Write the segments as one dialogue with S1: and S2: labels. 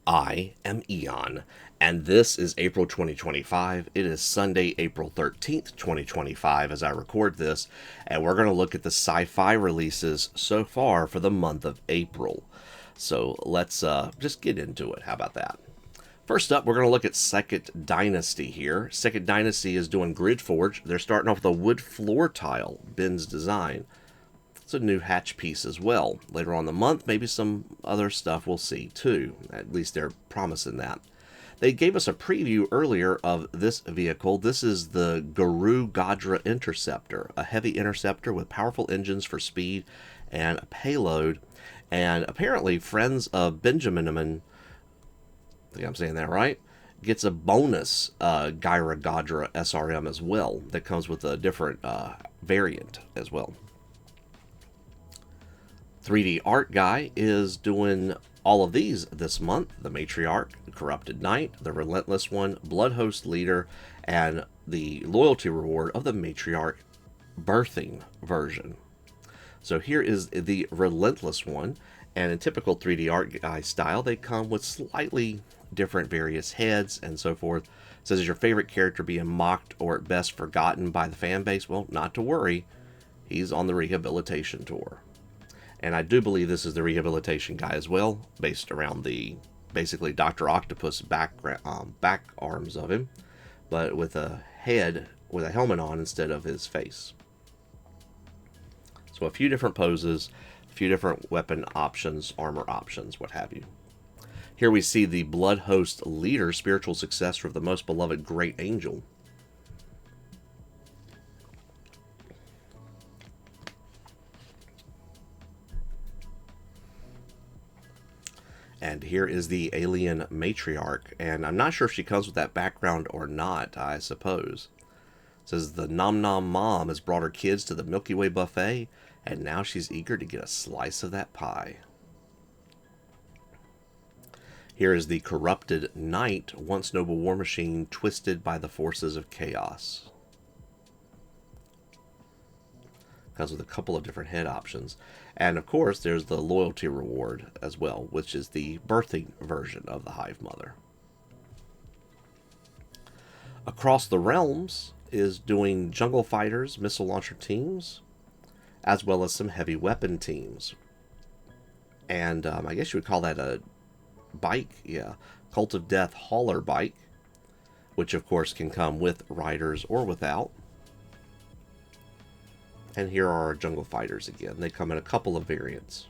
S1: I am Eon, and this is April 2025. It is Sunday, April 13th, 2025, as I record this, and we're going to look at the SciFi releases so far for the month of April. So let's just get into it. How about that? First up, we're going to look at Second Dynasty here. Second Dynasty is doing Grid Forge. They're starting off with a wood floor tile, Ben's design. It's a new hatch piece as well. Later on in the month, maybe some other stuff we'll see too. At least they're promising that. They gave us a preview earlier of this vehicle. This is the Guru Gadra Interceptor, a heavy interceptor with powerful engines for speed and a payload. And apparently, Friends of Benjamin, I think I'm saying that right, gets a bonus Gyra Gadra SRM as well that comes with a different variant as well. 3D Art Guy is doing all of these this month. The Matriarch, the Corrupted Knight, the Relentless One, Bloodhost Leader, and the loyalty reward of the Matriarch birthing version. So here is the Relentless One, and in typical 3D Art Guy style, they come with slightly different various heads and so forth. It says, is your favorite character being mocked or at best forgotten by the fan base? Well, not to worry. He's on the rehabilitation tour. And I do believe this is the rehabilitation guy as well, based around the basically Dr. Octopus back arms of him, but with a head with a helmet on instead of his face. So a few different poses, a few different weapon options, armor options, what have you. Here we see the Bloodhost Leader, spiritual successor of the most beloved Great Angel. And here is the Alien Matriarch, and I'm not sure if she comes with that background or not, I suppose. It says the Nom Nom Mom has brought her kids to the Milky Way buffet, and now she's eager to get a slice of that pie. Here is the Corrupted Knight, once noble war machine, twisted by the forces of chaos. Comes with a couple of different head options. And of course, there's the loyalty reward as well, which is the birthing version of the Hive Mother. Across the Realms is doing jungle fighters, missile launcher teams, as well as some heavy weapon teams. And I guess you would call that a bike, yeah. Cult of Death hauler bike, which of course can come with riders or without. And here are our jungle fighters again. They come in a couple of variants.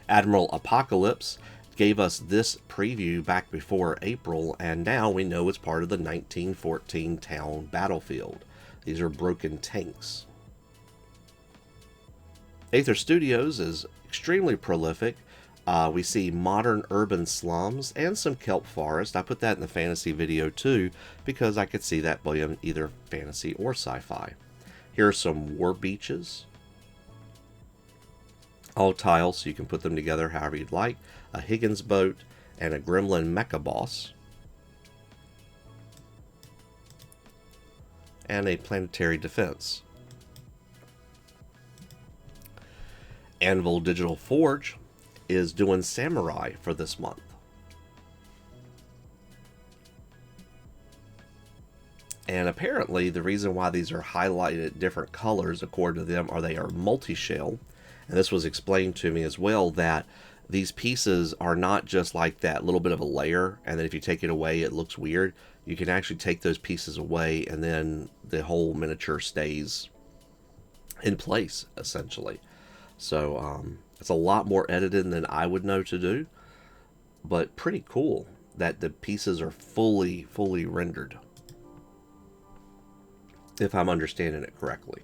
S1: Admiral Apocalypse gave us this preview back before April, and now we know it's part of the 1914 town battlefield. These are broken tanks. Aether Studios is extremely prolific. We see modern urban slums and some kelp forest. I put that in the fantasy video too, because I could see that being either fantasy or sci-fi. Here are some war beaches. All tiles, so you can put them together however you'd like. A Higgins boat and a Gremlin mecha boss. And a planetary defense. Anvil Digital Forge is doing Samurai for this month. And apparently the reason why these are highlighted different colors according to them are they are multi-shell. And this was explained to me as well, that these pieces are not just like that little bit of a layer and then if you take it away it looks weird. You can actually take those pieces away and then the whole miniature stays in place essentially. So it's a lot more edited than I would know to do, but pretty cool that the pieces are fully rendered, if I'm understanding it correctly.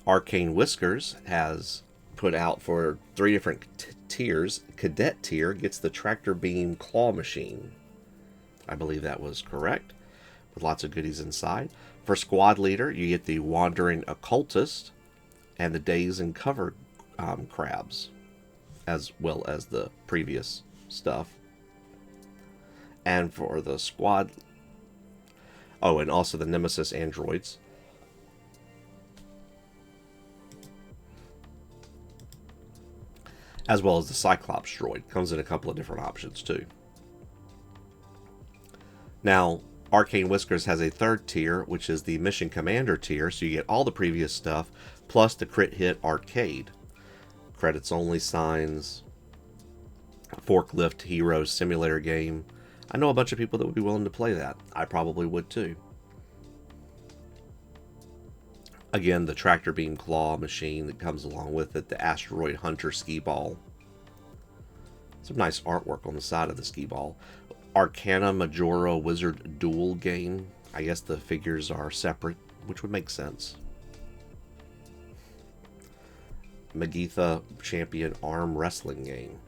S1: Arcane Whiskers has put out for 3 different tiers. Cadet tier gets the Tractor Beam Claw Machine. I believe that was correct, with lots of goodies inside. For Squad Leader, you get the Wandering Occultist and the Days and Cover Crabs, as well as the previous stuff. And for the Squad Oh, and also the Nemesis androids. As well as the Cyclops droid. Comes in a couple of different options too. Now, Arcane Whiskers has a third tier, which is the Mission Commander tier, so you get all the previous stuff, plus the Crit Hit Arcade. Credits only signs, Forklift Heroes simulator game. I know a bunch of people that would be willing to play that. I probably would too. Again, the Tractor Beam Claw machine that comes along with it, the Asteroid Hunter Ski Ball. Some nice artwork on the side of the ski ball. Arcana Majora Wizard Duel game. I guess the figures are separate, which would make sense. Magitha Champion Arm Wrestling game.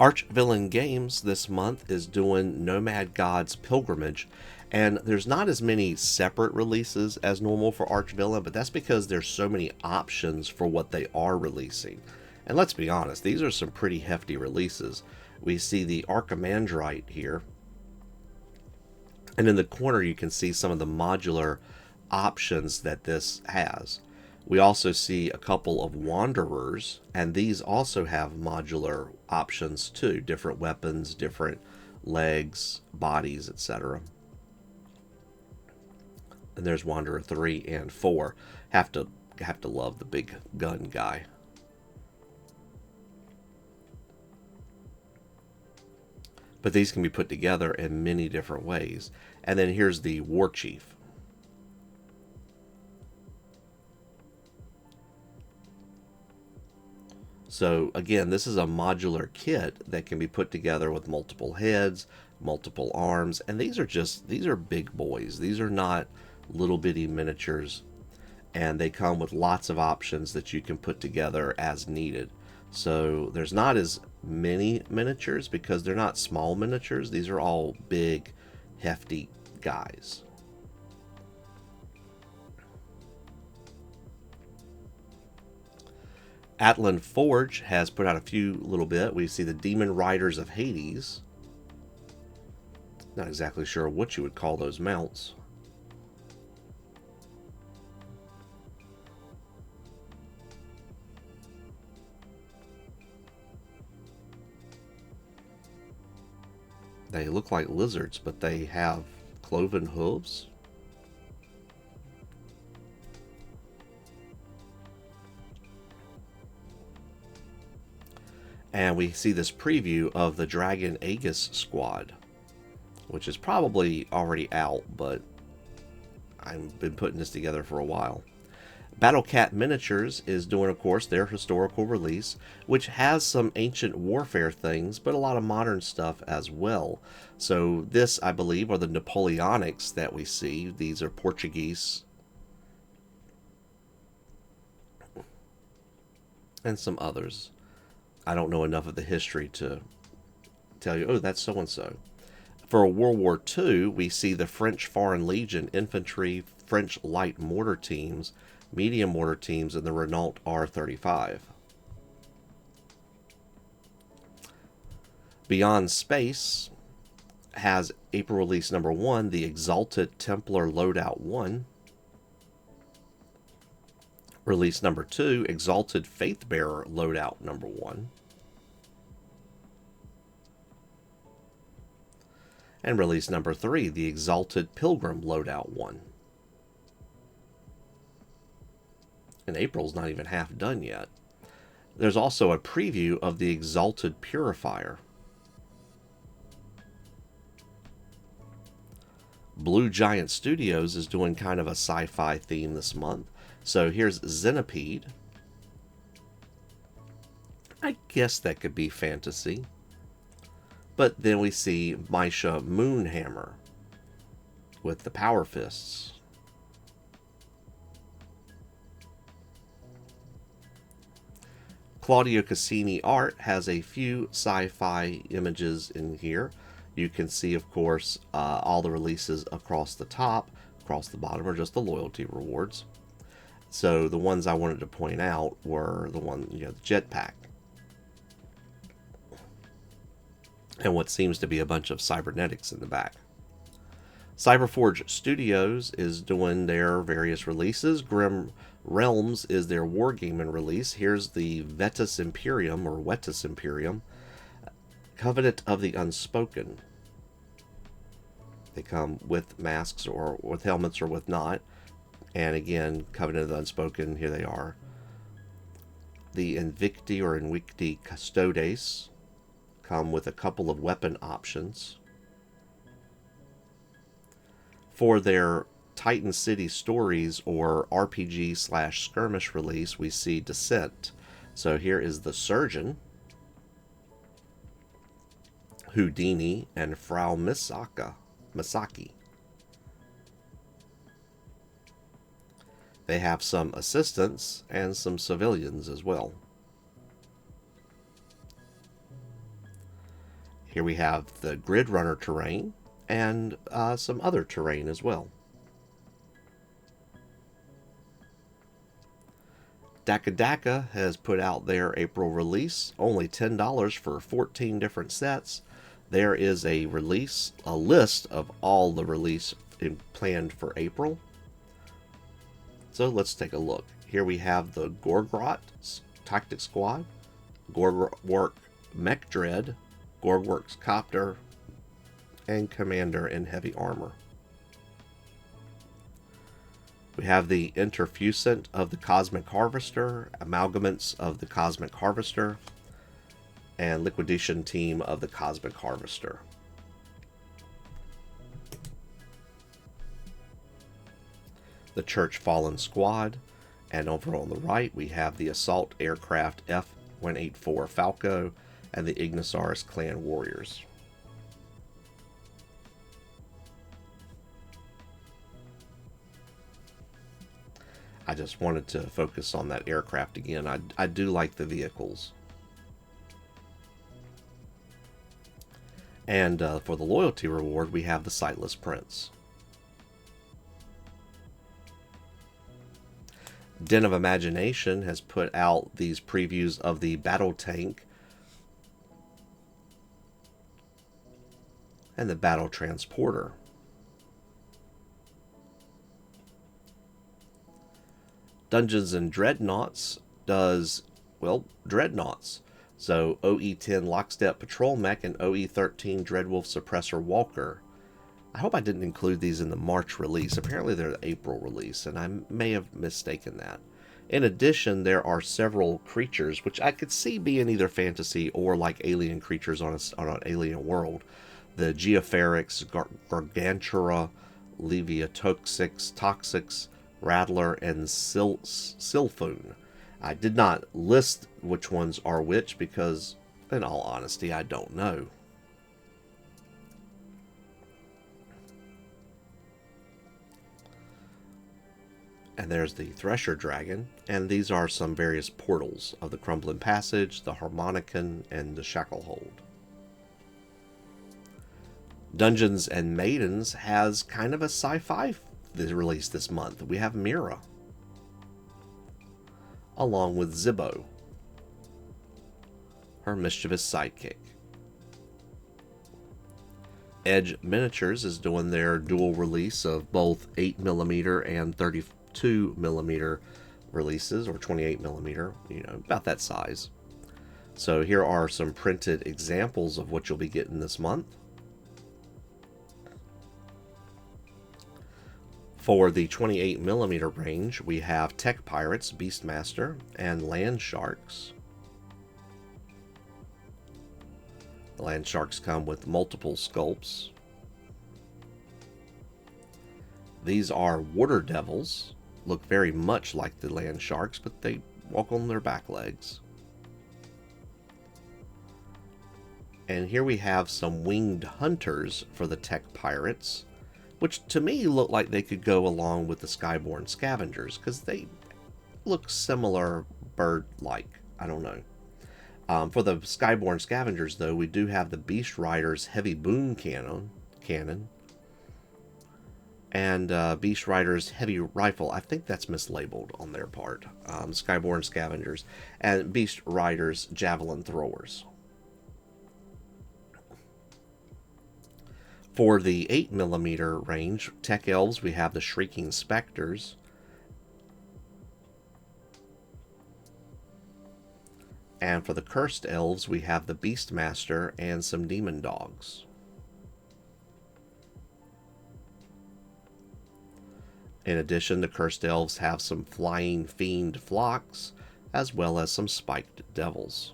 S1: Archvillain Games this month is doing Nomad God's Pilgrimage, and there's not as many separate releases as normal for Archvillain, but that's because there's so many options for what they are releasing. And let's be honest, these are some pretty hefty releases. We see the Archimandrite here, and in the corner you can see some of the modular options that this has. We also see a couple of Wanderers, and these also have modular options too. Different weapons, different legs, bodies, etc. And there's Wanderer 3 and 4. Have to love the big gun guy. But these can be put together in many different ways. And then here's the War Chief. So again, this is a modular kit that can be put together with multiple heads, multiple arms, and these are big boys. These are not little bitty miniatures, and they come with lots of options that you can put together as needed. So there's not as many miniatures because they're not small miniatures. These are all big, hefty guys. Atlan Forge has put out a few little bit. We see the Demon Riders of Hades. Not exactly sure what you would call those mounts. They look like lizards, but they have cloven hooves. And we see this preview of the Dragon Aegis squad, which is probably already out, but I've been putting this together for a while. Battlecat Miniatures is doing, of course, their historical release, which has some ancient warfare things, but a lot of modern stuff as well. So this, I believe, are the Napoleonics that we see. These are Portuguese. And some others. I don't know enough of the history to tell you, oh, that's so-and-so. For World War II, we see the French Foreign Legion infantry, French light mortar teams, medium mortar teams, and the Renault R35. Beyond Space has April release number 1, the Exalted Templar Loadout 1. Release number 2, Exalted Faithbearer Loadout number 1. And release number 3, the Exalted Pilgrim Loadout 1. And April's not even half done yet. There's also a preview of the Exalted Purifier. Blue Giant Studios is doing kind of a sci-fi theme this month. So here's Zenipede. I guess that could be fantasy. But then we see Misha Moonhammer with the Power Fists. Claudio Casini Art has a few sci-fi images in here. You can see, of course, all the releases across the top. Across the bottom are just the loyalty rewards. So the ones I wanted to point out were the one, the jetpack. and what seems to be a bunch of cybernetics in the back. Cyberforge Studios is doing their various releases. Grim Realms is their wargaming release. Here's the Vetus Imperium, or Vetus Imperium, Covenant of the Unspoken. They come with masks, or with helmets, or with not. And again, Covenant of the Unspoken, here they are. The Invicti, or Invicti Custodes, come with a couple of weapon options. For their Titan City Stories, or RPG/skirmish release, we see Descent. So here is the Surgeon, Houdini, and Frau Misaki. They have some assistants and some civilians as well. Here we have the Grid Runner terrain and some other terrain as well. Dakka Dakka has put out their April release, only $10 for 14 different sets. There is a list of all the release planned for April. So let's take a look. Here we have the Gorgrot Tactic Squad, Gorgwork Mech Dread, Gorgworks Copter, and Commander in Heavy Armor. We have the Interfusant of the Cosmic Harvester, Amalgamates of the Cosmic Harvester, and Liquidation Team of the Cosmic Harvester. The Church Fallen Squad, and over on the right we have the Assault Aircraft F-184 Falco and the Ignisaurus Clan Warriors. I just wanted to focus on that aircraft again. I do like the vehicles. And for the loyalty reward, we have the Sightless Prince. Den of Imagination has put out these previews of the Battle Tank and the Battle Transporter. Dungeons and Dreadnoughts does, well, Dreadnoughts. So OE-10 Lockstep Patrol Mech and OE-13 Dreadwolf Suppressor Walker. I hope I didn't include these in the March release. Apparently they're the April release, and I may have mistaken that. In addition, there are several creatures, which I could see being either fantasy or like alien creatures on an alien world. The Geoferix, Gargantura, Leviatoxix, Toxix, Rattler, and Sylphoon. I did not list which ones are which because, in all honesty, I don't know. And there's the Thresher Dragon, and these are some various portals of the Crumbling Passage, the Harmonicon, and the Shacklehold. Dungeons and Maidens has kind of a sci-fi release this month. We have Mira, along with Zibbo, her mischievous sidekick. Edge Miniatures is doing their dual release of both 8mm and 32mm releases, or 28mm, about that size. So here are some printed examples of what you'll be getting this month. For the 28mm range, we have Tech Pirates, Beastmaster, and Land Sharks. The Land Sharks come with multiple sculpts. These are Water Devils. Look very much like the Land Sharks, but they walk on their back legs. And here we have some Winged Hunters for the Tech Pirates, which to me look like they could go along with the Skyborn Scavengers, because they look similar bird-like. I don't know. For the Skyborn Scavengers, though, we do have the Beast Riders Heavy Boom Cannon, and Beast Riders Heavy Rifle. I think that's mislabeled on their part. Skyborn Scavengers, and Beast Riders Javelin Throwers. For the 8mm range, Tech Elves, we have the Shrieking Spectres. And for the Cursed Elves, we have the Beastmaster and some Demon Dogs. In addition, the Cursed Elves have some Flying Fiend Flocks, as well as some Spiked Devils.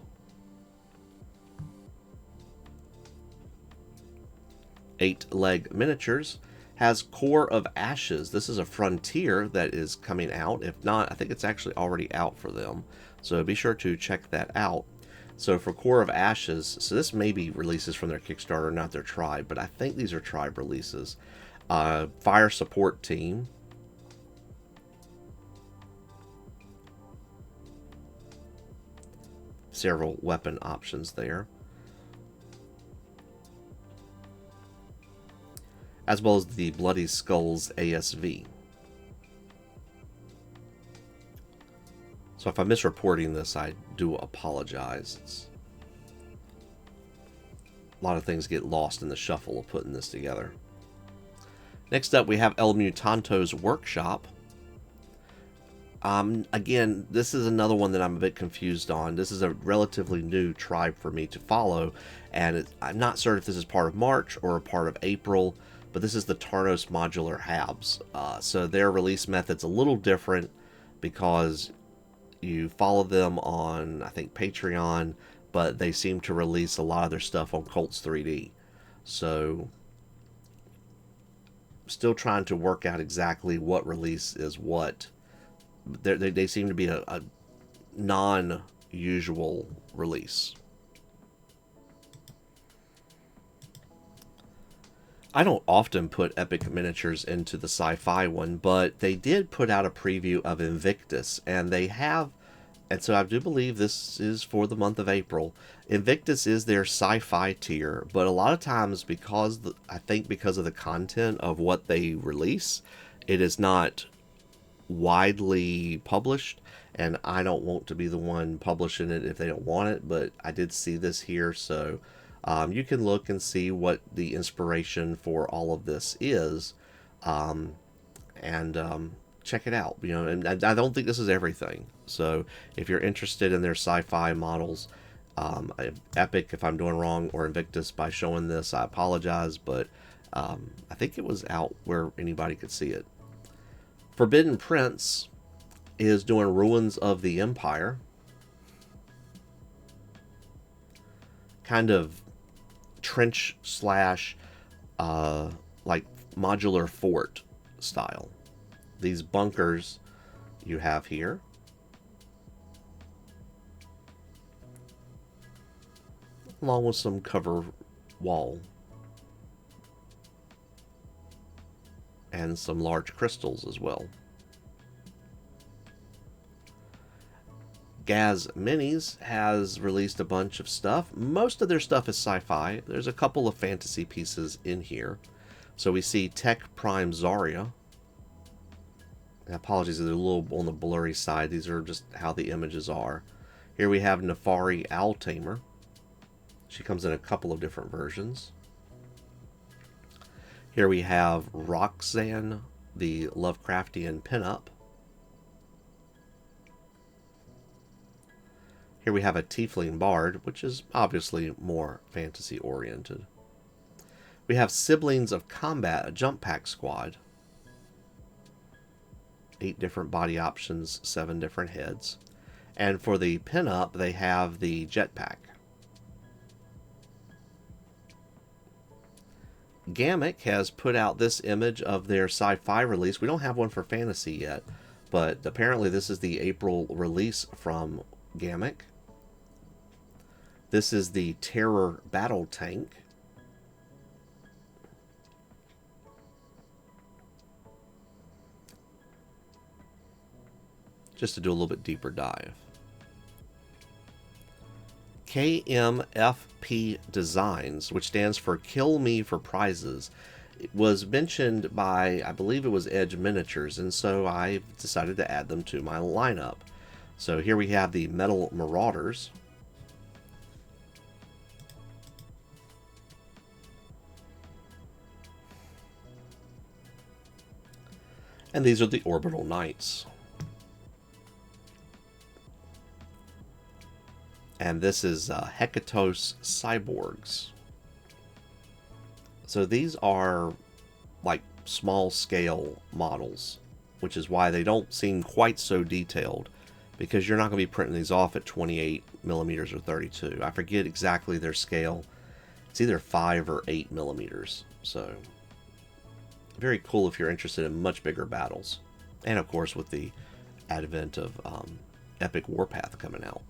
S1: EightLegs Miniatures has Core of Ashes. This is a Frontier that is coming out. If not, I think it's actually already out for them. So be sure to check that out. So for Core of Ashes, so this may be releases from their Kickstarter, not their Tribe, but I think these are Tribe releases. Fire Support Team. Several weapon options there. As well as the Bloody Skulls ASV. So if I'm misreporting this, I do apologize. A lot of things get lost in the shuffle of putting this together. Next up, we have El Mutanto's Workshop. Again, this is another one that I'm a bit confused on. This is a relatively new tribe for me to follow, and I'm not certain if this is part of March or a part of April, but this is the Tarnos Modular Habs. So their release method's a little different because you follow them on, I think, Patreon, but they seem to release a lot of their stuff on Colts 3D. So still trying to work out exactly what release is what. They seem to be a non-usual release. I don't often put Epic Miniatures into the SciFi one, but they did put out a preview of Invictus, and they have, and so I do believe this is for the month of April. Invictus is their SciFi tier, but a lot of times I think because of the content of what they release, it is not widely published, and I don't want to be the one publishing it if they don't want it, but I did see this here, so you can look and see what the inspiration for all of this is, and check it out. You know, and I don't think this is everything. So if you're interested in their SciFi models, Epic, if I'm doing wrong, or Invictus by showing this, I apologize, but I think it was out where anybody could see it. Forbidden Prince is doing Ruins of the Empire. Kind of trench slash like modular fort style. These bunkers you have here. Along with some cover wall. And some large crystals as well. Gaz Minis has released a bunch of stuff. Most of their stuff is sci-fi. There's a couple of fantasy pieces in here. So we see Tech Prime Zarya. And apologies, they're a little on the blurry side. These are just how the images are. Here we have Nefari Owl Tamer. She comes in a couple of different versions. Here we have Roxanne, the Lovecraftian pinup. Here we have a Tiefling Bard, which is obviously more fantasy-oriented. We have Siblings of Combat, a jump pack squad. 8 different body options, 7 different heads. And for the pinup, they have the jetpack. Ghamak has put out this image of their sci-fi release. We don't have one for fantasy yet, but apparently this is the April release from Ghamak. This is the Terror Battle Tank. Just to do a little bit deeper dive. KMFP Designs, which stands for Kill Me for Prizes, it was mentioned by, I believe it was Edge Miniatures, and so I decided to add them to my lineup. So here we have the Metal Marauders. And these are the Orbital Knights. And this is Hekatos Cyborgs. So these are like small scale models, which is why they don't seem quite so detailed, because you're not going to be printing these off at 28 millimeters or 32. I forget exactly their scale. It's either 5 or 8 millimeters. So very cool if you're interested in much bigger battles. And of course with the advent of Epic Warpath coming out.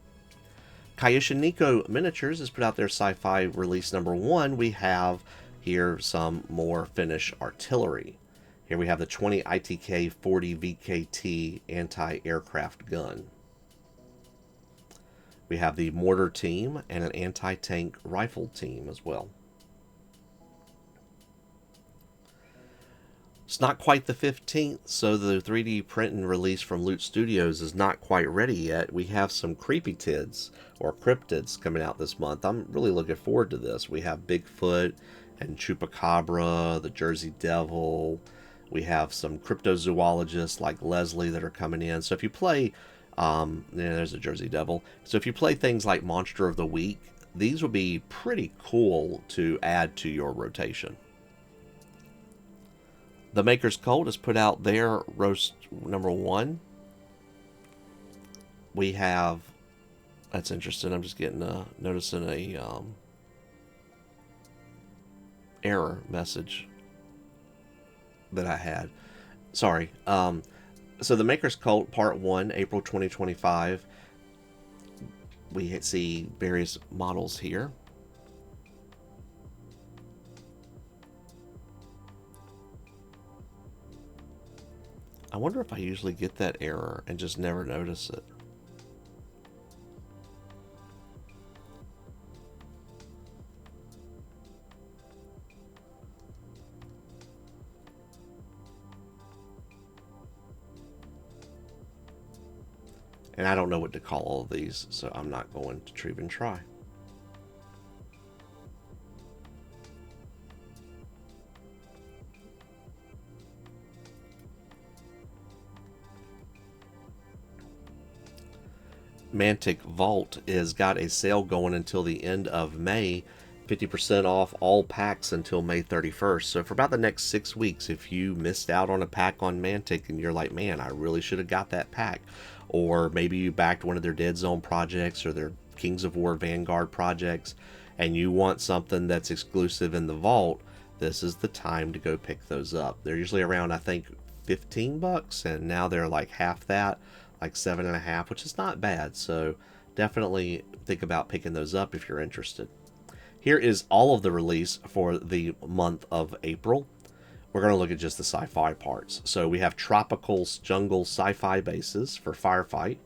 S1: Kyoushuneko Miniatures has put out their sci-fi release number 1. We have here some more Finnish artillery. Here we have the 20 ITK 40 VKT anti-aircraft gun. We have the mortar team and an anti-tank rifle team as well. It's not quite the 15th, so the 3D print and release from Loot Studios is not quite ready yet. We have some creepy tids or cryptids coming out this month. I'm really looking forward to this. We have Bigfoot and Chupacabra, the Jersey Devil. We have some cryptozoologists like Leslie that are coming in. So if you play, there's a Jersey Devil. So if you play things like Monster of the Week, these would be pretty cool to add to your rotation. The Maker's Cult has put out their roast number 1. We have, that's interesting. I'm just getting noticing a error message that I had. Sorry. So the Maker's Cult Part 1, April 2025. We see various models here. I wonder if I usually get that error and just never notice it. And I don't know what to call all of these, so I'm not going to even try. Mantic Vault has got a sale going until the end of May. 50% off all packs until May 31st. So for about the next 6 weeks, if you missed out on a pack on Mantic and you're like, man, I really should have got that pack. Or maybe you backed one of their Dead Zone projects or their Kings of War Vanguard projects and you want something that's exclusive in the vault, this is the time to go pick those up. They're usually around, I think, 15 bucks, and now they're like half that, like 7.5, which is not bad. So definitely think about picking those up if you're interested. Here is all of the release for the month of April. We're going to look at just the sci-fi parts. So we have tropical jungle sci-fi bases for Firefight.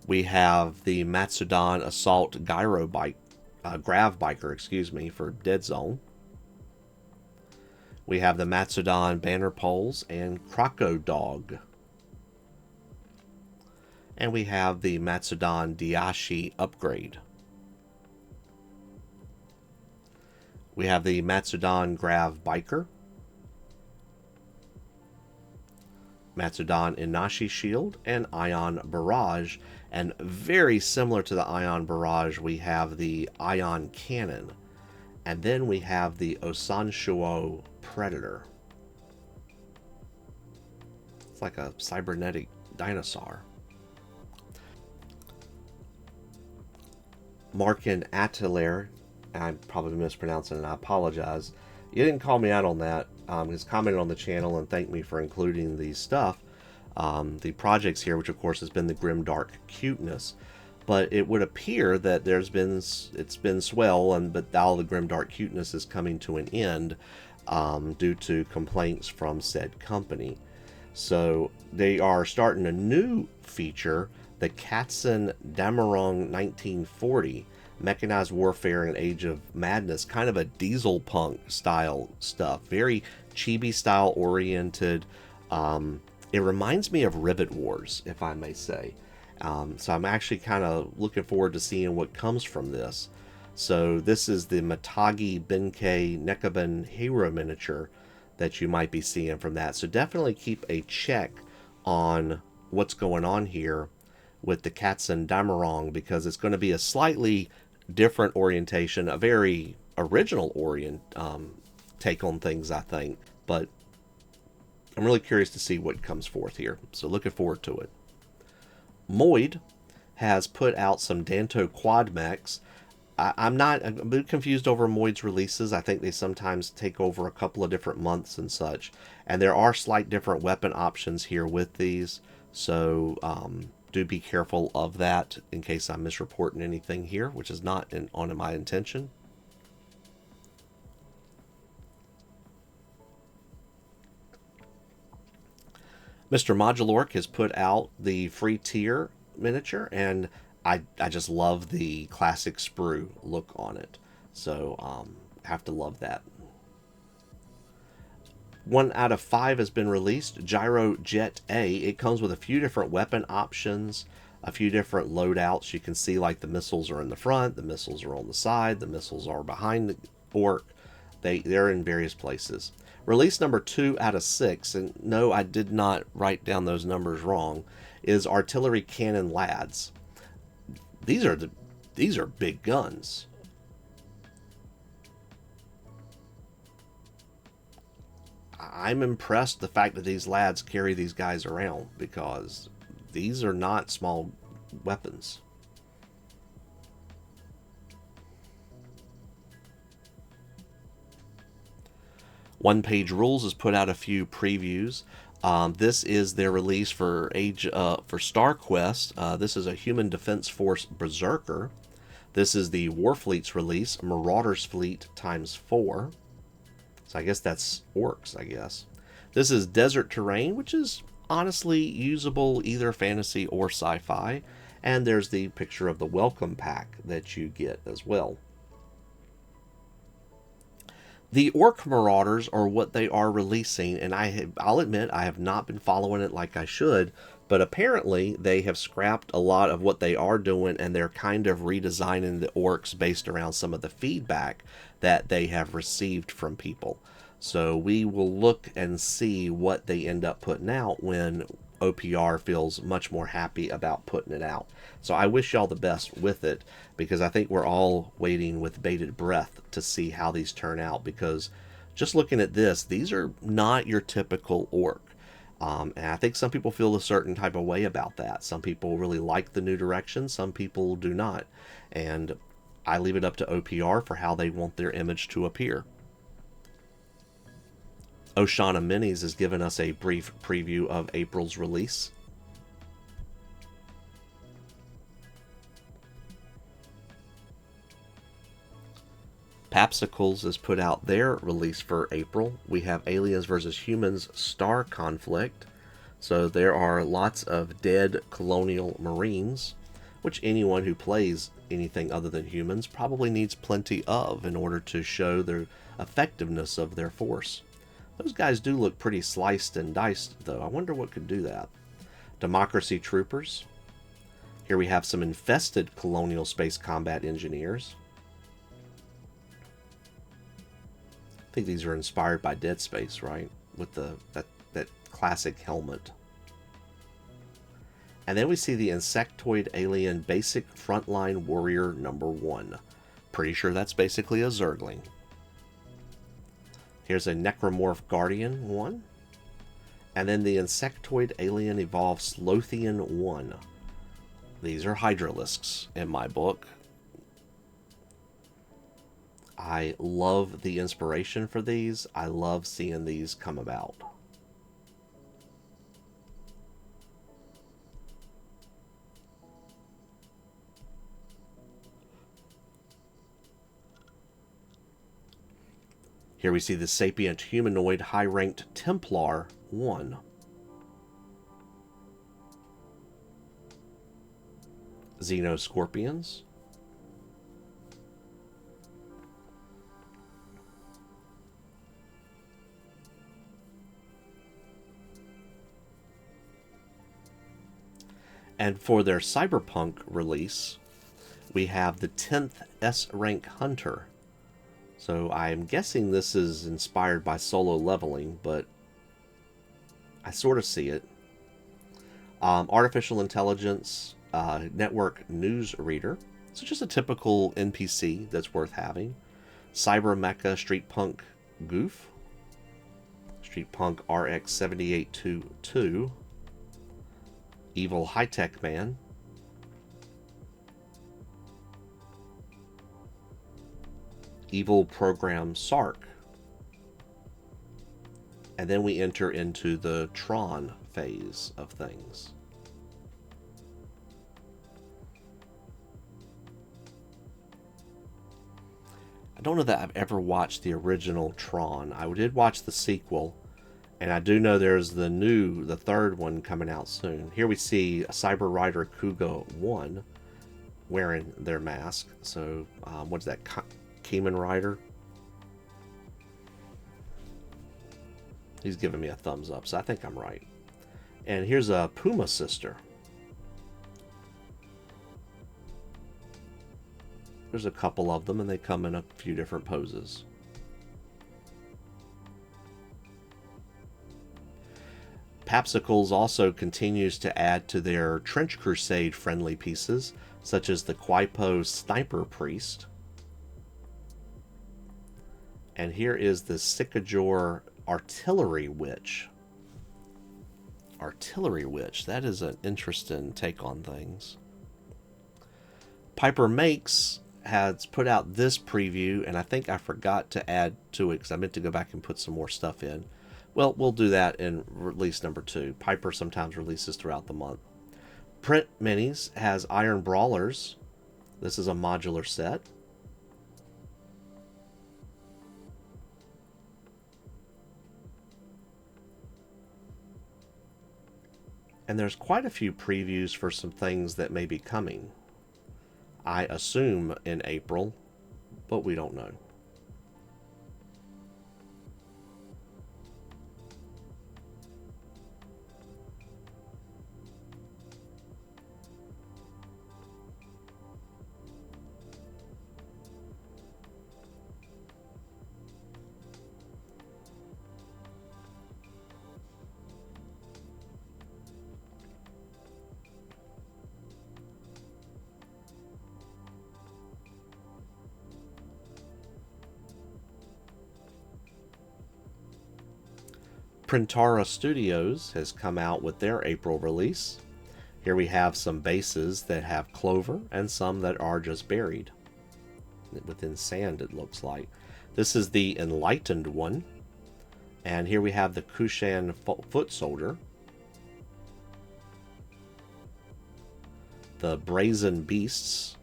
S1: We have the Matsudan Assault Gyro Bike, Grav Biker, excuse me, for Dead Zone. We have the Matsudan Banner Poles and Croco Dog. And we have the Matsudan Diashi Upgrade. We have the Matsudan Grav Biker, Matsudan Inashi Shield, and Ion Barrage. And very similar to the Ion Barrage, we have the Ion Cannon. And then we have the Osanshuo Predator. It's like a cybernetic dinosaur. Marchen Atelier. I'm probably mispronouncing it, I apologize. You didn't call me out on that. He's commented on the channel and thanked me for including the stuff. The projects here, which of course has been the Grimdark Cuteness. But it would appear that it's been swell, but all the Grimdark Cuteness is coming to an end due to complaints from said company. So they are starting a new feature, the Katzen Damarong 1940. Mechanized Warfare in Age of Madness, kind of a diesel punk style stuff, very chibi style oriented. It reminds me of Rivet Wars, if I may say. So I'm actually kind of looking forward to seeing what comes from this. So this is the Matagi Benkei Nekaben Hero miniature that you might be seeing from that. So definitely keep a check on what's going on here with the Katzen Damarong, because it's going to be a slightly different orientation, a very original take on things, I think. But I'm really curious to see what comes forth here. So looking forward to it. Moid has put out some Danto quad mechs. I'm a bit confused over Moid's releases. I think they sometimes take over a couple of different months and such. And there are slight different weapon options here with these. So do be careful of that in case I'm misreporting anything here, which is not on my intention. Mr. Modulork has put out the free tier miniature, and I just love the classic sprue look on it. So have to love that. 1 out of 5 has been released, Gyro Jet A. It comes with a few different weapon options, a few different loadouts. You can see like the missiles are in the front, the missiles are on the side, the missiles are behind the orc. They're in various places. Release number 2 out of 6, and no, I did not write down those numbers wrong, is Artillery Cannon Lads. These are big guns. I'm impressed the fact that these lads carry these guys around, because these are not small weapons. One Page Rules has put out a few previews. This is their release for Star Quest. This is a Human Defense Force Berserker. This is the Warfleet's release, Marauders Fleet ×4. So I guess that's orcs, I guess. This is Desert Terrain, which is honestly usable either fantasy or sci-fi. And there's the picture of the welcome pack that you get as well. The Orc Marauders are what they are releasing, and I'll admit I have not been following it like I should, but apparently they have scrapped a lot of what they are doing, and they're kind of redesigning the orcs based around some of the feedback that they have received from people. So we will look and see what they end up putting out when OPR feels much more happy about putting it out. So I wish y'all the best with it, because I think we're all waiting with bated breath to see how these turn out, because just looking at this, these are not your typical orc. And I think some people feel a certain type of way about that. Some people really like the new direction, some people do not. And I leave it up to OPR for how they want their image to appear. Oshouna Minis has given us a brief preview of April's release. Papsikels has put out their release for April. We have Aliens vs. Humans Star Conflict. So there are lots of dead colonial marines, which anyone who plays anything other than humans probably needs plenty of in order to show the effectiveness of their force. Those guys do look pretty sliced and diced, though. I wonder what could do that. Democracy Troopers. Here we have some infested colonial space combat engineers. I think these are inspired by Dead Space, right? With that classic helmet. And then we see the Insectoid Alien Basic Frontline Warrior #1. Pretty sure that's basically a Zergling. Here's a Necromorph Guardian 1. And then the Insectoid Alien Evolved Slothian 1. These are Hydralisks in my book. I love the inspiration for these. I love seeing these come about. Here we see the Sapient Humanoid High-Ranked Templar 1. Xenoscorpions. And for their Cyberpunk release, we have the 10th S-Rank Hunter. So I'm guessing this is inspired by Solo Leveling, but I sort of see it. Artificial Intelligence Network News Reader. So just a typical NPC that's worth having. Cyber Mecha Street Punk Goof. Street Punk RX 7822. Evil High Tech Man. Evil Program Sark. And then we enter into the Tron phase of things. I don't know that I've ever watched the original Tron. I did watch the sequel, and I do know there's the third one coming out soon. Here we see Cyber Rider Kuga 1 wearing their mask. So, what's that? Kamen Rider? He's giving me a thumbs up, so I think I'm right. And here's a Puma Sister. There's a couple of them, and they come in a few different poses. Papsikels also continues to add to their Trench Crusade friendly pieces, such as the Quaipo Sniper Priest. And here is the Sikajor Artillery Witch. Artillery Witch, that is an interesting take on things. Piper Makes has put out this preview, and I think I forgot to add to it because I meant to go back and put some more stuff in. Well, we'll do that in release number 2. Piper sometimes releases throughout the month. Print Minis has Iron Brawlers. This is a modular set. And there's quite a few previews for some things that may be coming. I assume in April, but we don't know. Printerra Studios has come out with their April release. Here we have some bases that have clover and some that are just buried within sand, it looks like. This is the Enlightened one. And here we have the Kushan Foot Soldier. The Brazen Beasts.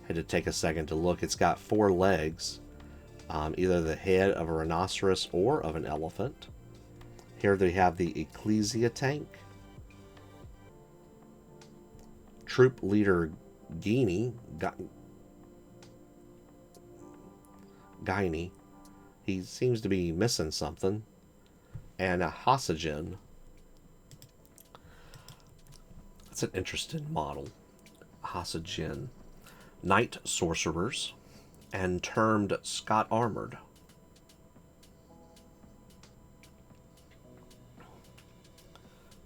S1: Had to take a second to look. It's got 4 legs. Either the head of a rhinoceros or of an elephant. Here they have the Ecclesia tank. Troop leader Guinea. He seems to be missing something. And a Hasagen. That's an interesting model. Hasagen. Night Sorcerers. And termed Scott Armored.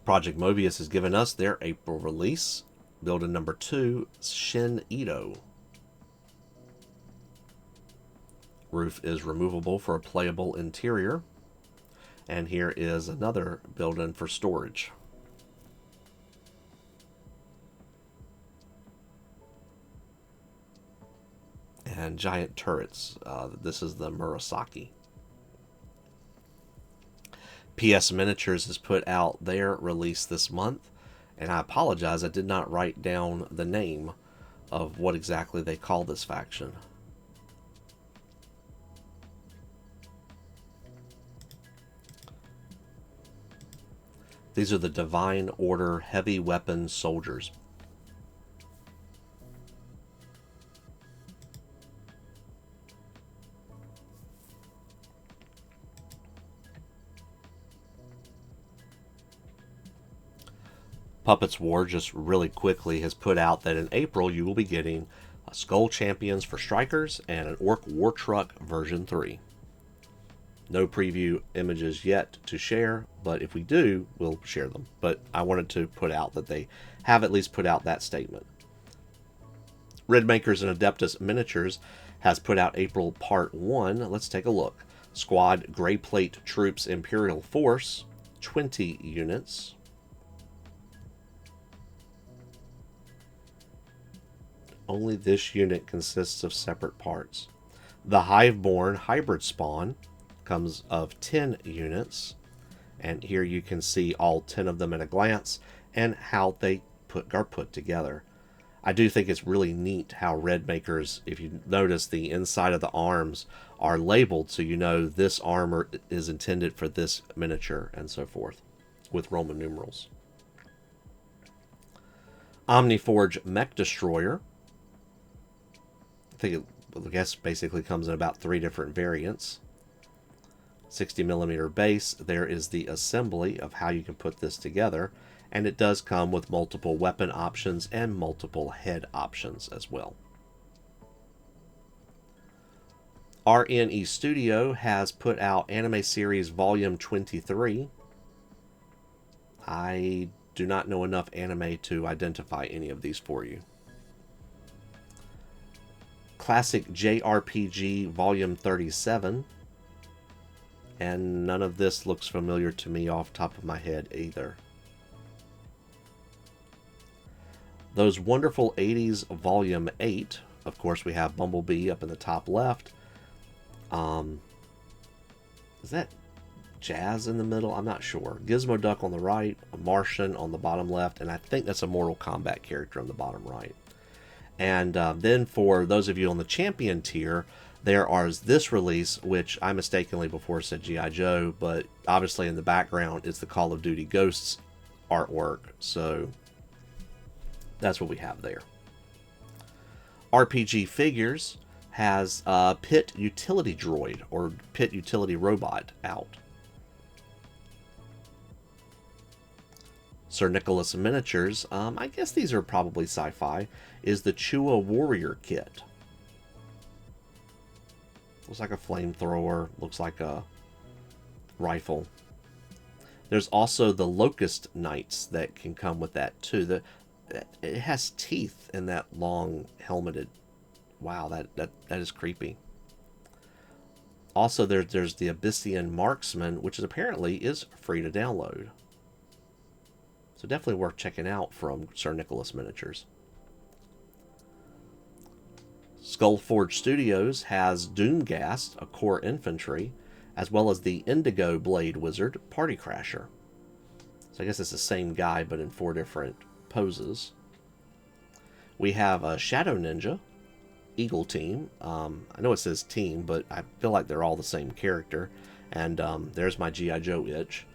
S1: Project Mobius has given us their April release. Building number 2, Shin Ito. Roof is removable for a playable interior. And here is another building for storage. And giant turrets. This is the Murasaki. PS Miniatures has put out their release this month. And I apologize, I did not write down the name of what exactly they call this faction. These are the Divine Order Heavy Weapon Soldiers. Puppetswar just really quickly has put out that in April you will be getting Skull Champions for Strikers, and an Orc War Truck version 3. No preview images yet to share, but if we do, we'll share them. But I wanted to put out that they have at least put out that statement. Redmakers and Adeptus Miniatures has put out April Part 1. Let's take a look. Squad Grey Plate Troops Imperial Force, 20 units. Only this unit consists of separate parts. The Hiveborn Hybrid Spawn comes of 10 units, and here you can see all 10 of them at a glance and how they are put together. I do think it's really neat how Redmakers, if you notice, the inside of the arms are labeled so you know this armor is intended for this miniature and so forth, with Roman numerals. Omniforge Mech Destroyer. I guess basically comes in about 3 different variants. 60mm base. There is the assembly of how you can put this together, and it does come with multiple weapon options and multiple head options as well. RNE Studio has put out Anime Series Volume 23. I do not know enough anime to identify any of these for you. Classic JRPG Volume 37. And none of this looks familiar to me off the top of my head either. Those Wonderful 80s Volume 8. Of course, we have Bumblebee up in the top left. Is that Jazz in the middle? I'm not sure. Gizmo Duck on the right, a Martian on the bottom left, and I think that's a Mortal Kombat character on the bottom right. And then for those of you on the Champion tier, there is this release, which I mistakenly before said G.I. Joe, but obviously in the background is the Call of Duty Ghosts artwork, so that's what we have there. RPG Figures has Pit Utility Droid, or Pit Utility Robot, out. Sir Nicholas Miniatures, I guess these are probably sci-fi, is the Chua Warrior Kit. Looks like a flamethrower, looks like a rifle. There's also the Locust Knights that can come with that too. It has teeth in that long helmeted. Wow, that is creepy. Also, there's the Abyssian Marksman, which apparently is free to download. So definitely worth checking out from Sir Nicholas Miniatures. Skullforge Studios has Doomghast, a core infantry, as well as the Indigo Blade Wizard, Party Crasher. So I guess it's the same guy, but in 4 different poses. We have a Shadow Ninja, Eagle Team. I know it says team, but I feel like they're all the same character. And there's my G.I. Joe itch.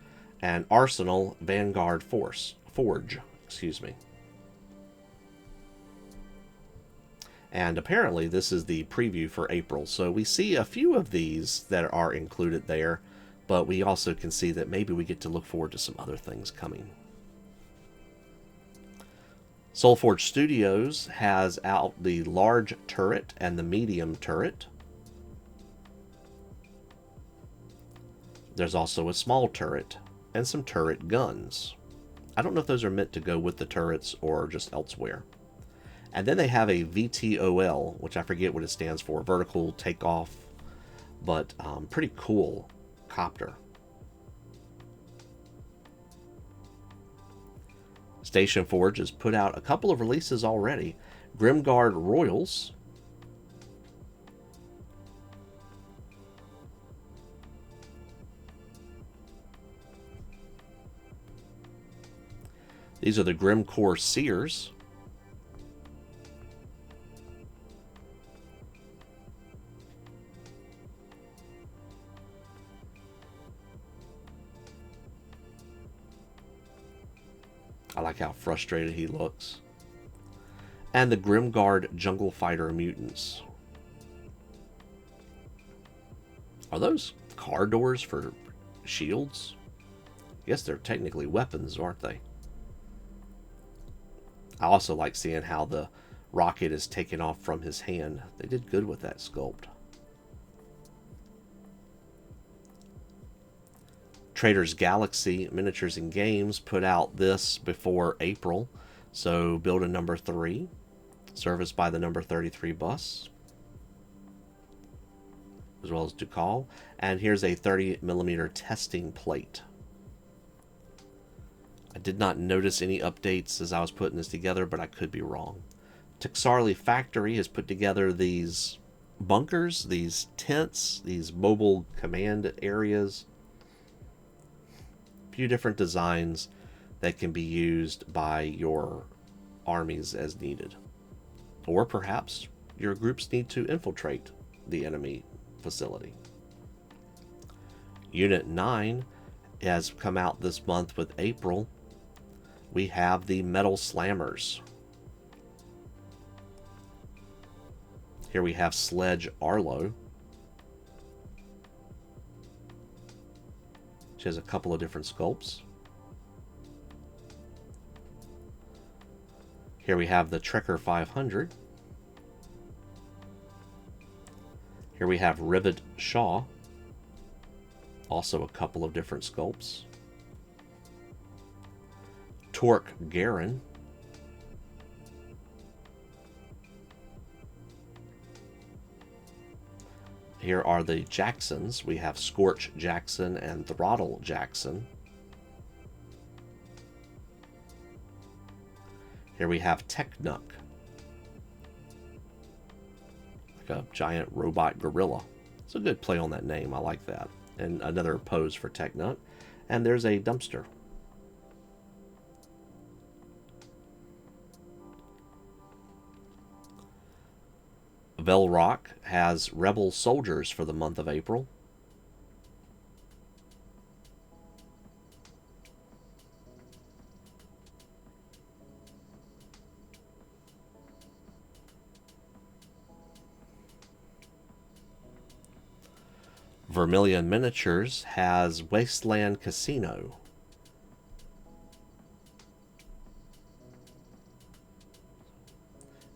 S1: And Arsenal Vanguard Forge, excuse me. And apparently this is the preview for April. So we see a few of these that are included there, but we also can see that maybe we get to look forward to some other things coming. Soulforge Studios has out the large turret and the medium turret. There's also a small turret and some turret guns. I don't know if those are meant to go with the turrets or just elsewhere. And then they have a VTOL, which I forget what it stands for, vertical takeoff, but pretty cool copter. Station Forge has put out a couple of releases already. Grimguard Royals. These are the Grim Corsairs. I like how frustrated he looks. And the Grimguard Jungle Fighter Mutants. Are those car doors for shields? I guess they're technically weapons, aren't they? I also like seeing how the rocket is taken off from his hand. They did good with that sculpt. Traders Galaxy Miniatures and Games put out this before April. So build a number 3, serviced by the number 33 bus, as well as Ducal. And here's a 30mm testing plate. I did not notice any updates as I was putting this together, but I could be wrong. Texarli Factory has put together these bunkers, these tents, these mobile command areas. A few different designs that can be used by your armies as needed. Or perhaps your groups need to infiltrate the enemy facility. Unit 9 has come out this month with April. We have the Metal Slammers. Here we have Sledge Arlo. She has a couple of different sculpts. Here we have the Trekker 500. Here we have Rivet Shaw. Also a couple of different sculpts. Torque Garen. Here are the Jacksons. We have Scorch Jackson and Throttle Jackson. Here we have Technuck, like a giant robot gorilla. It's a good play on that name. I like that. And another pose for Technuck. And there's a dumpster. Velrock has Rebel Soldiers for the month of April. Vermilion Miniatures has Wasteland Casino.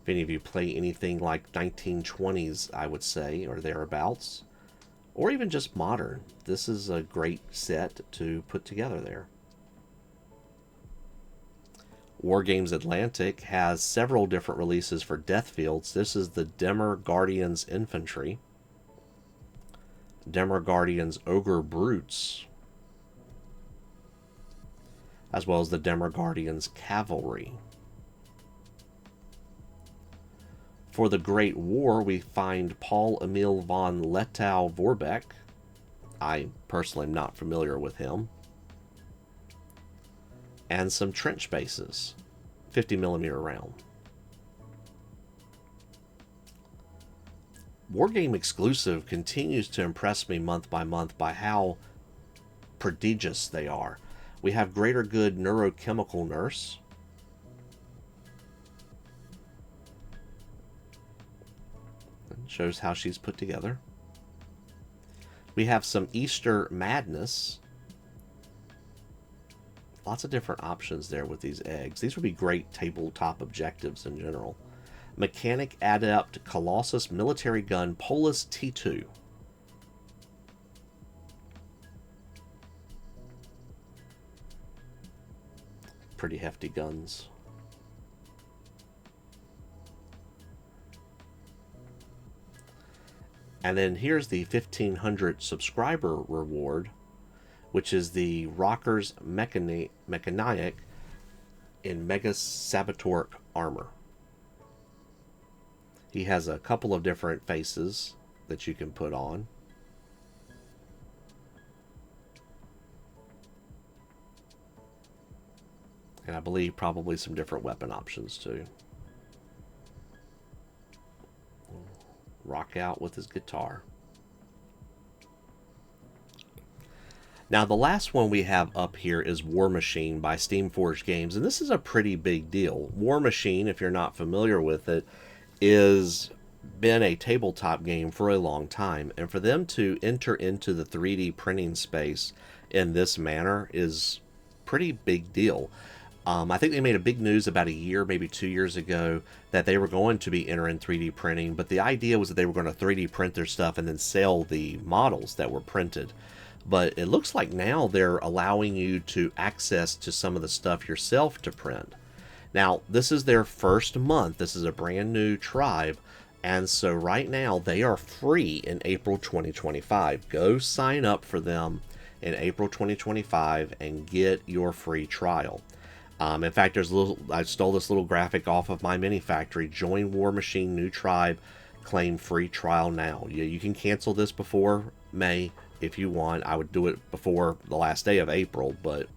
S1: If any of you play anything like 1920s, I would say, or thereabouts, or even just modern, this is a great set to put together there. Wargames Atlantic has several different releases for Deathfields. This is the Demmer Guardians Infantry, Demmer Guardians Ogre Brutes, as well as the Demmer Guardians Cavalry. For the Great War, we find Paul Emil von Lettow-Vorbeck. I personally am not familiar with him. And some trench bases, 50mm round. Wargame Exclusive continues to impress me month by month by how prodigious they are. We have Greater Good Neurochemical Nurse. Shows how she's put together. We have some Easter Madness. Lots of different options there with these eggs. These would be great tabletop objectives in general. Mechanic Adept Colossus Military Gun Polis T2. Pretty hefty guns. And then here's the 1500 subscriber reward, which is the Rockers Mechanic in Mega Sabotork armor. He has a couple of different faces that you can put on. And I believe probably some different weapon options too. Rock out with his guitar. Now the last one we have up here is War Machine by Steamforged Games, and this is a pretty big deal. War Machine, if you're not familiar with it, is been a tabletop game for a long time, and for them to enter into the 3D printing space in this manner is pretty big deal. I think they made a big news about a year, maybe 2 years ago, that they were going to be entering 3D printing, but the idea was that they were going to 3D print their stuff and then sell the models that were printed. But it looks like now they're allowing you to access to some of the stuff yourself to print. Now, this is their first month. This is a brand new tribe. And so right now they are free in April 2025. Go sign up for them in April 2025 and get your free trial. In fact, I stole this little graphic off of my mini factory. Join War Machine New Tribe. Claim free trial now. You can cancel this before May if you want. I would do it before the last day of April, but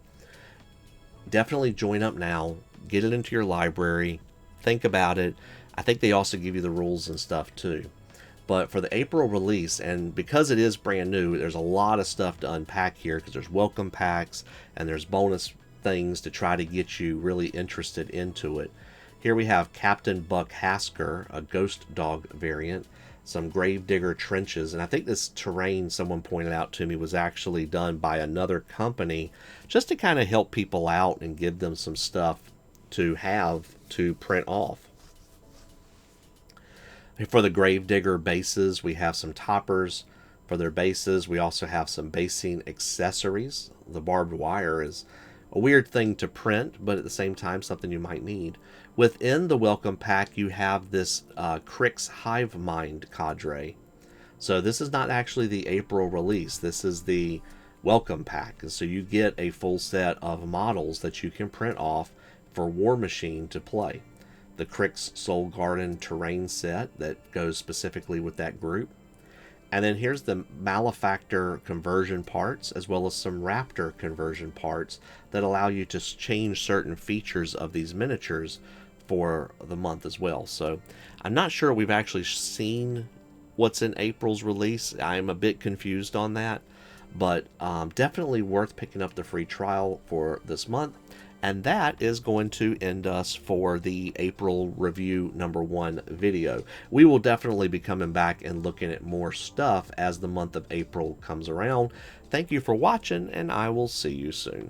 S1: definitely join up now. Get it into your library. Think about it. I think they also give you the rules and stuff too. But for the April release, and because it is brand new, there's a lot of stuff to unpack here, because there's welcome packs and there's bonus things to try to get you really interested into it. Here we have Captain Buck Hasker, a ghost dog variant, some Gravedigger trenches, and I think this terrain, someone pointed out to me, was actually done by another company just to kind of help people out and give them some stuff to have to print off. For the Gravedigger bases, we have some toppers for their bases. We also have some basing accessories. The barbed wire is a weird thing to print, but at the same time something you might need. Within the welcome pack, you have this Crix Hive Mind cadre. So this is not actually the April release. This is the welcome pack. And so you get a full set of models that you can print off for War Machine to play. The Crix Soul Garden terrain set that goes specifically with that group. And then here's the Malefactor conversion parts, as well as some Raptor conversion parts that allow you to change certain features of these miniatures for the month as well. So I'm not sure we've actually seen what's in April's release. I'm a bit confused on that, but definitely worth picking up the free trial for this month. And that is going to end us for the April review #1 video. We will definitely be coming back and looking at more stuff as the month of April comes around. Thank you for watching, and I will see you soon.